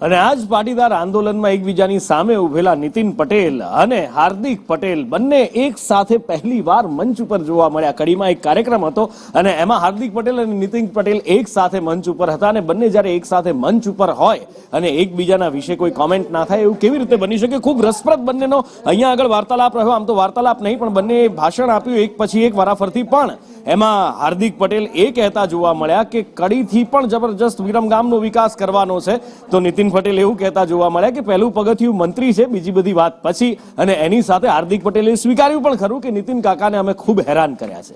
અને આ જ પાટીદાર આંદોલનમાં એકબીજાની સામે ઉભેલા નીતિન પટેલ અને હાર્દિક પટેલ બંને એક સાથે પહેલીવાર મંચ ઉપર જોવા મળ્યા। કડીમાં એક કાર્યક્રમ હતો અને એમાં હાર્દિક પટેલ અને નીતિન પટેલ એક સાથે મંચ ઉપર હતા અને બંને જ્યારે એક સાથે મંચ ઉપર હોય અને એકબીજાના વિશે કોઈ કોમેન્ટ ના થાય એવું કેવી રીતે બની શકે? ખૂબ રસપ્રદ બંનેનો અહીંયા આગળ વાર્તાલાપ રહ્યો। આમ તો વાર્તાલાપ નહીં પણ બંને ભાષણ આપ્યું એક પછી એક વારાફરતી, પણ એમાં હાર્દિક પટેલ એ કહેતા જોવા મળ્યા કે કડીથી પણ જબરજસ્ત વિરમગામનો વિકાસ કરવાનો છે, તો નીતિન પટેલ એવું કહેતા જોવા મળ્યા કે પહેલું પગથિયું મંત્રી છે, બીજી બધી વાત પછી। અને એની સાથે હાર્દિક પટેલે સ્વીકાર્યું પણ ખરું કે નીતિન કાકાને અમે ખૂબ હેરાન કર્યા છે।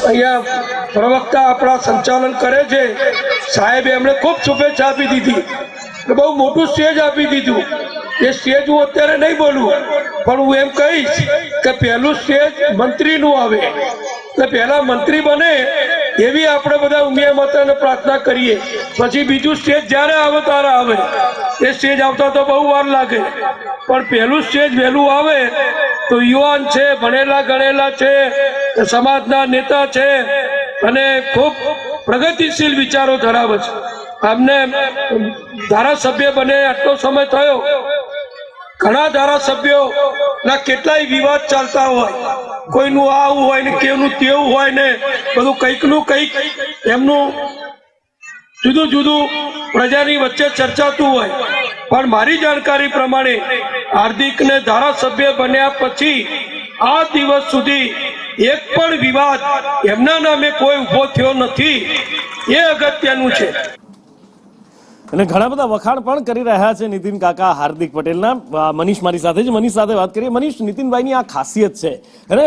અહીંયા પ્રવક્તા આપણા સંચાલન કરે છે સાહેબે એમણે ખૂબ શુભેચ્છા આપી દીધી, બહુ મોટું સ્ટેજ આપી દીધું। એ સ્ટેજ હું અત્યારે નહીં બોલું, પણ હું એમ કહીશ કે પહેલું સ્ટેજ મંત્રીનું આવે, એટલે પહેલા મંત્રી બને એવી આપણે બધા ઉમિયા માતાને પ્રાર્થના કરીએ। પછી બીજું સ્ટેજ જ્યારે આવે ત્યારે આવે, એ સ્ટેજ આવતા તો બહુ વાર લાગે, પણ પહેલું સ્ટેજ વહેલું આવે તો યુવાન છે, ભણેલા ગણેલા છે, સમાજના નેતા છે અને ખૂબ પ્રગતિશીલ વિચારો ધરાવે છે। આમને ધારાસભ્ય બને આટલો સમય થયો, ઘણા ધારાસભ્યોના કેટલાય વિવાદ ચાલતા હોય, કોઈનું આવું હોય ને કેવું તેવું હોય ને બધું કંઈકનું કંઈક એમનું જુદું જુદું પ્રજાની વચ્ચે ચર્ચાતું હોય। પણ મારી જાણકારી પ્રમાણે હાર્દિકને ધારાસભ્ય બન્યા પછી આ દિવસ સુધી એક પણ વિવાદ એમના નામે કોઈ ઉભો થયો નથી, એ અગત્યનું છે। અને ઘણા બધા વખાણ પણ કરી રહ્યા છે નીતિન કાકા હાર્દિક પટેલના। મનીષ મારી સાથે જ, મનીષ સાથે વાત કરીએ। મનીષ, નીતિનભાઈની આ ખાસિયત છે અને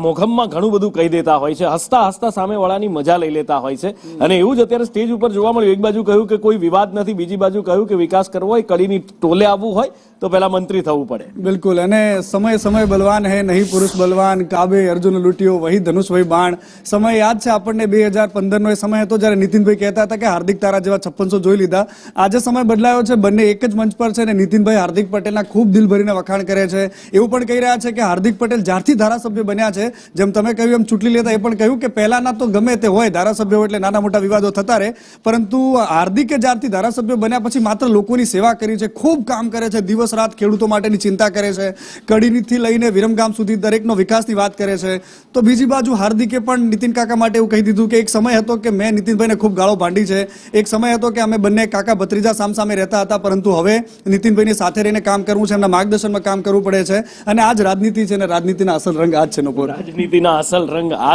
મોઘમમાં ઘણું બધું કહી દેતા હોય છે, હસતા હસતા સામેવાળાની મજા લઈ લેતા હોય છે, અને એવું જ અત્યારે સ્ટેજ ઉપર જોવા મળ્યું। એક બાજુ કહ્યું કે કોઈ વિવાદ નથી, બીજી બાજુ કહ્યું કે વિકાસ કરવો હોય, કડીની ટોલે આવવું હોય તો પહેલા મંત્રી થવું પડે। बिल्कुल, અને સમય સમય બલવાન હે નહીં પુરુષ બલવાન, કાબે અર્જુન લૂંટ્યો વહી ધનુષ વહી બાણ। સમય યાદ છે આપણને 2015નો એ સમય હતો જ્યારે નીતિનભાઈ કહેતા હતા કે હાર્દિક તારા જેવા 5600 જોઈ લીધા। આજે સમય બદલાયો છે, બંને એક જ મંચ પર છે અને નીતિનભાઈ હાર્દિક પટેલના ખૂબ દિલ ભરીને વખાણ કરે છે। એવું પણ કહી રહ્યા છે કે હાર્દિક પટેલ જ્યારથી ધારાસભ્ય બન્યા છે, જેમ તમે કહ્યું એમ ચૂંટણી લેતા એ પણ કહ્યું કે પહેલાના તો ગમે તે હોય ધારાસભ્ય હોય એટલે નાના મોટા વિવાદો થતા રહે, પરંતુ હાર્દિકે જ્યારથી ધારાસભ્ય બન્યા પછી માત્ર લોકોની સેવા કરી છે, ખૂબ કામ કરે છે, દિવસ રાત ખેડૂતો માટેની ચિંતા કરે છે, કડીથી લઈને વિરમગામ સુધી દરેકનો વિકાસની વાત કરે છે। તો બીજી બાજુ હાર્દિકે પણ નીતિન કાકા માટે એવું કહી દીધું કે એક સમય હતો કે મેં નીતિનભાઈને ખૂબ ગાળો ભાંડી છે, એક સમય હતો કે અમે બંને કાકા ભત્રીજા સામસામે રહેતા હતા, પરંતુ હવે નીતિનભાઈની સાથે રહીને કામ કરવું છે, એમના માર્ગદર્શનમાં કામ કરવું પડે છે, અને આ જ રાજનીતિ છે અને રાજનીતિના અસલ રંગ આ જ છે। રાજનીતિના અસલ રંગ આ